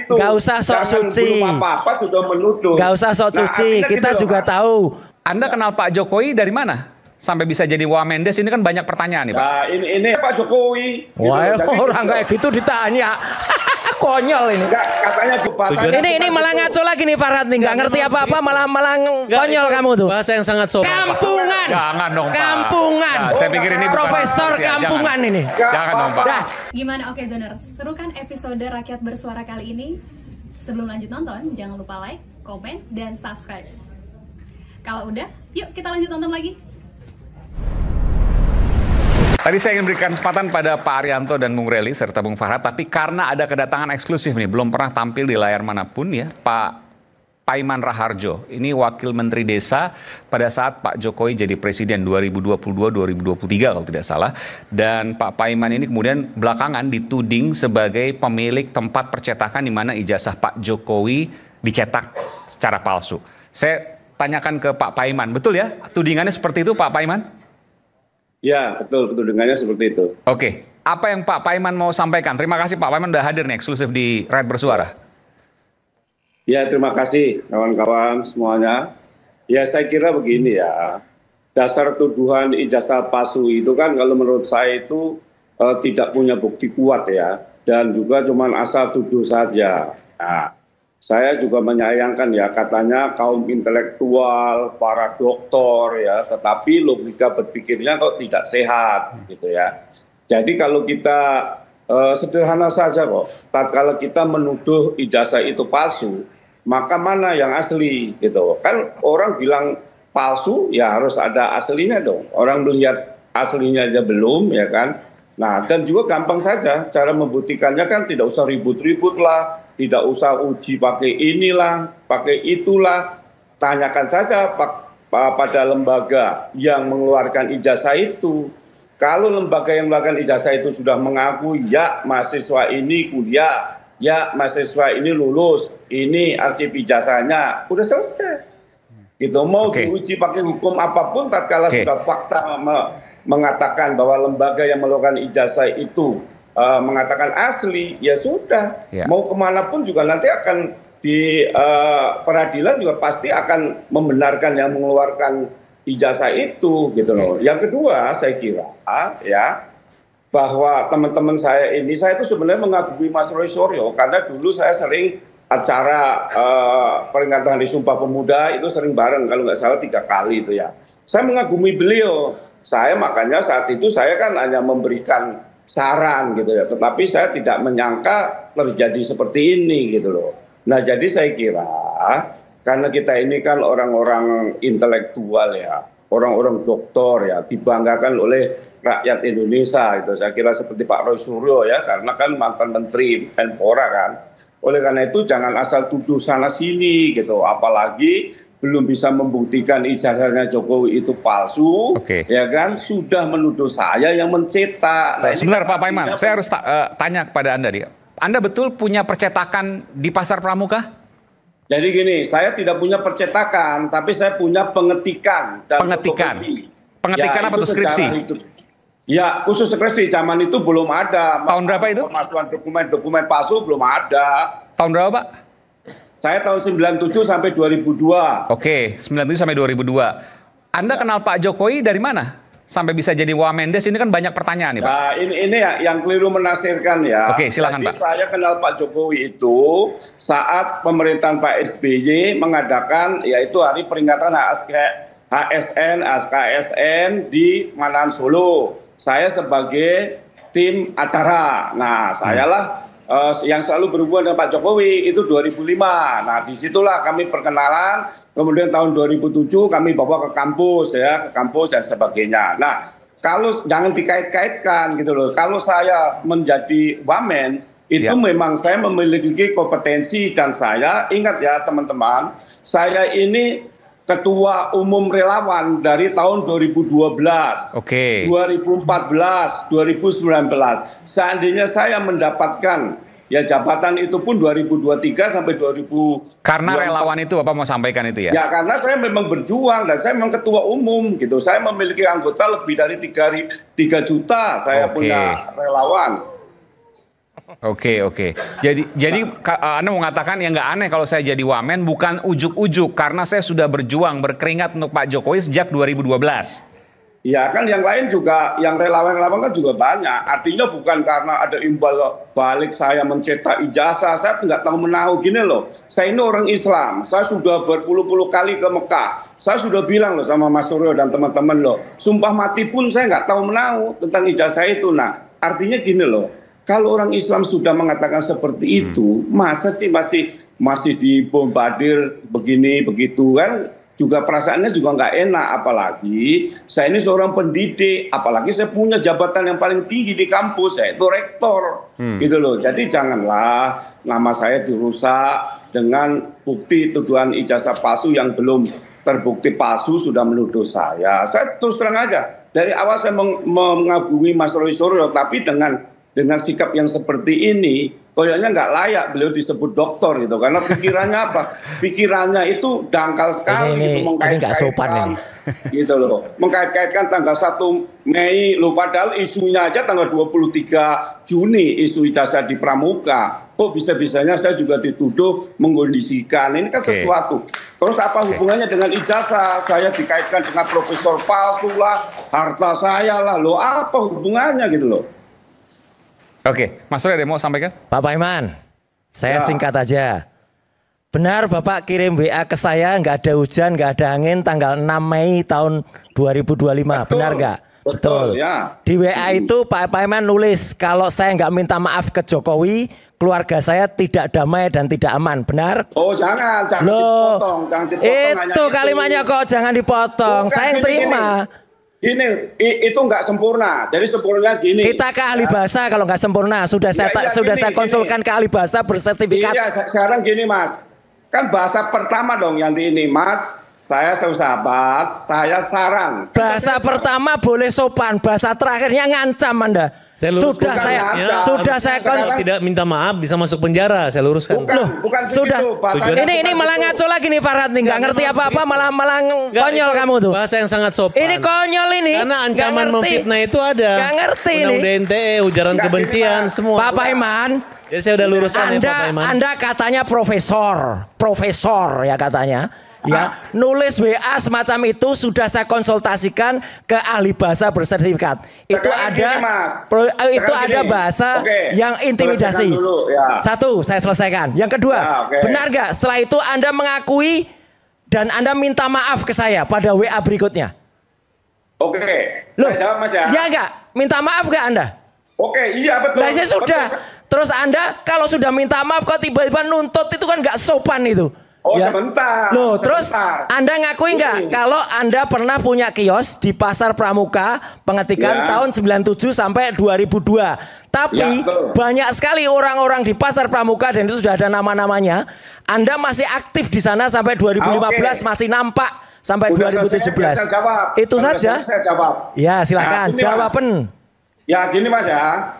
Gak usah sok suci. Belum apa-apa sudah menuduh. Gak usah sok suci. Kita juga tahu. Anda kenal Pak Jokowi dari mana? Sampai bisa jadi Wamendes, ini kan banyak pertanyaan nih Pak. Nah, ini Pak Jokowi. Wah, orang kayak gitu ditanya. Konyol ini. Enggak, katanya ini malah ngaco lagi nih Farhad nih, nggak ngerti apa-apa malah konyol kamu tuh. Bahasa yang sangat sopan. Kampungan. Jangan dong Pak. Kampungan. Ya, saya pikir ini profesor kampungan jangan. ini. Jangan dong Pak. Gimana Oke Zoners? Seru kan episode Rakyat Bersuara kali ini? Sebelum lanjut nonton, jangan lupa like, komen, dan subscribe. Kalau udah, yuk kita lanjut nonton lagi. Tadi saya ingin berikan kesempatan pada Pak Arianto dan Bung Rely serta Bung Farhad, tapi karena ada kedatangan eksklusif nih, belum pernah tampil di layar manapun ya, Pak Paiman Raharjo. Ini Wakil Menteri Desa pada saat Pak Jokowi jadi Presiden 2022-2023 kalau tidak salah. Dan Pak Paiman ini kemudian belakangan dituding sebagai pemilik tempat percetakan di mana ijazah Pak Jokowi dicetak secara palsu. Saya tanyakan ke Pak Paiman, betul ya? Tudingannya seperti itu Pak Paiman? Ya, betul tudingannya seperti itu. Oke, apa yang Pak Paiman mau sampaikan? Terima kasih Pak Paiman sudah hadir nih eksklusif di Rakyat Bersuara. Ya, terima kasih kawan-kawan semuanya. Ya, saya kira begini ya. Dasar tuduhan ijazah palsu itu kan kalau menurut saya itu tidak punya bukti kuat ya. Dan juga cuma asal tuduh saja. Nah, saya juga menyayangkan ya, katanya kaum intelektual, para doktor ya, tetapi logika berpikirnya kok tidak sehat gitu ya. Jadi kalau kita sederhana saja kok, tatkala kita menuduh ijazah itu palsu, maka mana yang asli gitu. Kan orang bilang palsu ya harus ada aslinya dong. Orang melihat aslinya aja belum ya kan. Nah, dan juga gampang saja cara membuktikannya kan, tidak usah ribut-ribut lah. Tidak usah uji pakai inilah, pakai itulah. Tanyakan saja pada lembaga yang mengeluarkan ijazah itu. Kalau lembaga yang mengeluarkan ijazah itu sudah mengaku, ya mahasiswa ini kuliah, ya mahasiswa ini lulus, ini arsip ijazahnya, udah selesai. Gitu, mau diuji pakai hukum apapun, tatkala sudah fakta mengatakan bahwa lembaga yang mengeluarkan ijazah itu mengatakan asli, ya sudah. Ya. Mau kemanapun juga nanti akan di peradilan juga pasti akan membenarkan yang mengeluarkan ijazah itu, gitu loh. Yang kedua, saya kira ya bahwa teman-teman saya ini, saya itu sebenarnya mengagumi Mas Roy Suryo karena dulu saya sering acara peringatan Hari Sumpah Pemuda itu sering bareng, kalau nggak salah 3 kali itu ya. Saya mengagumi beliau. Saya makanya saat itu saya kan hanya memberikan saran gitu ya, tetapi saya tidak menyangka terjadi seperti ini gitu loh. Nah, jadi saya kira karena kita ini kan orang-orang intelektual ya, orang-orang doktor ya, dibanggakan oleh rakyat Indonesia gitu. Saya kira seperti Pak Roy Suryo ya, karena kan mantan Menteri Menpora kan. Oleh karena itu jangan asal tuduh sana sini gitu, apalagi belum bisa membuktikan ijazahnya Jokowi itu palsu, ya kan, sudah menuduh saya yang mencetak. Nah, sebentar Pak Paiman, saya harus tanya kepada Anda dia. Anda betul punya percetakan di Pasar Pramuka? Jadi gini, saya tidak punya percetakan, tapi saya punya pengetikan. Dan Pengetikan ya, apa tuh, skripsi? Ya, khusus skripsi, zaman itu belum ada. Tahun berapa itu? Pemasukan dokumen palsu belum ada. Tahun berapa Pak? Saya tahun 97 sampai 2002. Oke, 97 sampai 2002. Anda kenal Pak Jokowi dari mana? Sampai bisa jadi Wamendes, ini kan banyak pertanyaan nih Pak. Nah, ini ya, yang keliru menafsirkan ya. Oke, silakan Pak. Saya kenal Pak Jokowi itu saat pemerintahan Pak SBY mengadakan yaitu hari peringatan HKSN di Manahan Solo. Saya sebagai tim acara. Nah, sayalah yang selalu berhubungan dengan Pak Jokowi itu 2005. Nah, disitulah kami perkenalan. Kemudian tahun 2007 kami bawa ke kampus ya, ke kampus dan sebagainya. Nah, kalau jangan dikait-kaitkan gitu loh. Kalau saya menjadi wamen itu memang saya memiliki kompetensi dan saya ingat ya teman-teman, saya ini Ketua Umum Relawan dari tahun 2012, 2014, 2019. Seandainya saya mendapatkan ya jabatan itu pun 2023 sampai 2000. Karena relawan itu Bapak mau sampaikan itu ya? Ya karena saya memang berjuang dan saya memang ketua umum gitu. Saya memiliki anggota lebih dari 3 juta saya punya relawan. Oke. Jadi Anda mengatakan yang nggak aneh kalau saya jadi wamen bukan ujuk-ujuk karena saya sudah berjuang berkeringat untuk Pak Jokowi sejak 2012. Ya kan yang lain juga, yang relawan-relawan kan juga banyak. Artinya bukan karena ada imbal balik saya mencetak ijazah, saya nggak tahu menahu gini loh. Saya ini orang Islam, saya sudah berpuluh-puluh kali ke Mekah. Saya sudah bilang loh sama Mas Suryo dan teman-teman loh, sumpah mati pun saya nggak tahu menahu tentang ijazah itu. Nah, artinya gini loh, kalau orang Islam sudah mengatakan seperti itu, masa sih masih dibombardir begini begitu kan? Juga perasaannya juga nggak enak, apalagi saya ini seorang pendidik, apalagi saya punya jabatan yang paling tinggi di kampus, yaitu rektor, gitu loh. Jadi janganlah nama saya dirusak dengan bukti tuduhan ijazah palsu yang belum terbukti palsu sudah menuduh saya. Saya terus terang aja, dari awal saya mengagumi Mas Roy Suryo, tapi dengan sikap yang seperti ini, kayaknya nggak layak beliau disebut doktor gitu, karena pikirannya apa? Pikirannya itu dangkal sekali, ini nggak sopan ini. Gitu loh, mengkait-kaitkan tanggal 1 Mei, loh padahal isunya aja tanggal 23 Juni isu ijazah di Pramuka. Kok bisa-bisanya saya juga dituduh mengkondisikan, ini kan sesuatu. Terus apa hubungannya dengan ijazah? Saya dikaitkan dengan profesor palsu lah, harta saya lah, loh apa hubungannya gitu loh. Oke, Mas Roy ada mau sampaikan? Pak Paiman, saya singkat aja. Benar Bapak kirim WA ke saya, nggak ada hujan, nggak ada angin, tanggal 6 Mei tahun 2025. Betul, benar nggak? Betul. Ya. Di WA itu Pak Paiman nulis, kalau saya nggak minta maaf ke Jokowi, keluarga saya tidak damai dan tidak aman. Benar? Oh jangan loh, dipotong. Jangan dipotong. Itu kalimatnya kok jangan dipotong. Bukan, saya yang terima. Gini, itu nggak sempurna. Jadi sempurnanya gini. Kita ke ahli bahasa kalau nggak sempurna. Sudah saya konsulkan ke ahli bahasa bersertifikat. Iya, sekarang gini Mas. Kan bahasa pertama dong yang di ini Mas. Saya sahabat, saya saran. Bahasa pertama boleh sopan, bahasa terakhirnya ngancam Anda. Sudah saya tidak minta maaf bisa masuk penjara, saya luruskan. Bukan sudah. Ini malah ngaco lagi nih Farhad nih, nggak ngerti apa-apa, malah konyol kamu tuh. Bahasa yang sangat sopan. Ini konyol ini. Karena ancaman memfitnah itu ada. Nggak ngerti ini. Undang DNTE, ujaran kebencian, semua. Pak Paiman. Jadi saya udah luruskan ya Pak Paiman. Anda katanya profesor ya katanya. Ya, nulis WA semacam itu sudah saya konsultasikan ke ahli bahasa bersertifikat. Itu ada bahasa yang intimidasi. Satu, saya selesaikan. Yang kedua, benar nggak setelah itu Anda mengakui dan Anda minta maaf ke saya pada WA berikutnya? Loh, saya jawab Mas ya. Ya nggak, minta maaf nggak Anda? Iya betul. Nah, saya sudah. Terus Anda kalau sudah minta maaf kok tiba-tiba nuntut, itu kan nggak sopan itu. Sebentar. Loh, terus Anda ngakui nggak kalau Anda pernah punya kios di Pasar Pramuka pengetikan tahun 97 sampai 2002. Tapi banyak sekali orang-orang di Pasar Pramuka dan itu sudah ada nama-namanya. Anda masih aktif di sana sampai 2015, masih nampak sampai 2017. Itu saja. Saya jawab. Ya, silakan jawaban. Ya, gini Mas ya.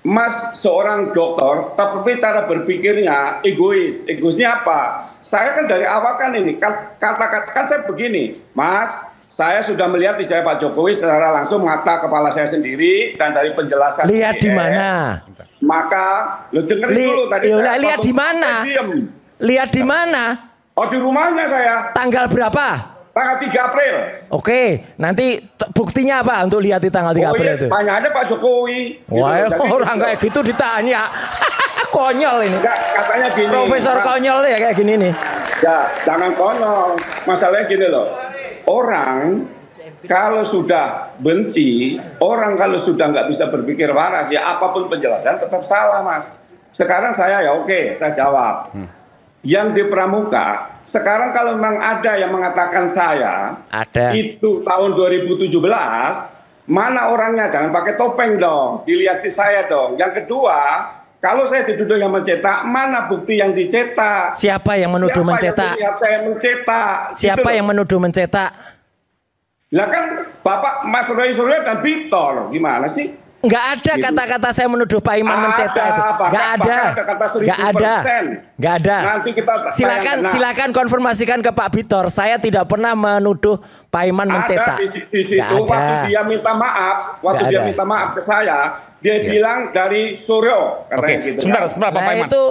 Mas seorang dokter, tapi cara berpikirnya egois. Egoisnya apa? Saya kan dari awal kan ini, kata-kata saya begini, Mas, saya sudah melihat istri Pak Jokowi secara langsung mata kepala saya sendiri dan dari penjelasan. Lihat di mana? Maka, lo dengerin dulu tadi. Lihat di mana? Lihat di mana? Oh, di rumahnya saya. Tanggal berapa? Tanggal 3 April. Oke, nanti buktinya apa untuk lihat di tanggal 3 April itu? Tanya aja Pak Jokowi. Wah, orang kayak gitu ditanya. Konyol ini. Enggak, katanya gini. Profesor konyol ya kayak gini nih. Ya, jangan konyol. Masalahnya gini loh. Orang kalau sudah benci, orang kalau sudah nggak bisa berpikir waras, ya apapun penjelasan tetap salah, Mas. Sekarang saya saya jawab. Yang di Pramuka, sekarang kalau memang ada yang mengatakan saya, itu tahun 2017, mana orangnya? Jangan pakai topeng dong, dilihat di saya dong. Yang kedua, kalau saya dituduh yang mencetak, mana bukti yang dicetak? Siapa yang menuduh mencetak? Yang saya mencetak. Siapa yang menuduh mencetak? Lah kan Bapak Mas Roy Suryo dan Victor, gimana sih? Nggak ada kata-kata saya menuduh Pak Iman mencetak itu. Nggak ada. Nggak ada. Nanti kita silakan konfirmasikan ke Pak Victor. Saya tidak pernah menuduh Pak Iman mencetak. Di situ waktu dia minta maaf, dia minta maaf ke saya, Dia bilang dari Suryo, katanya gitu. Sebentar, Pak Nah Paiman. itu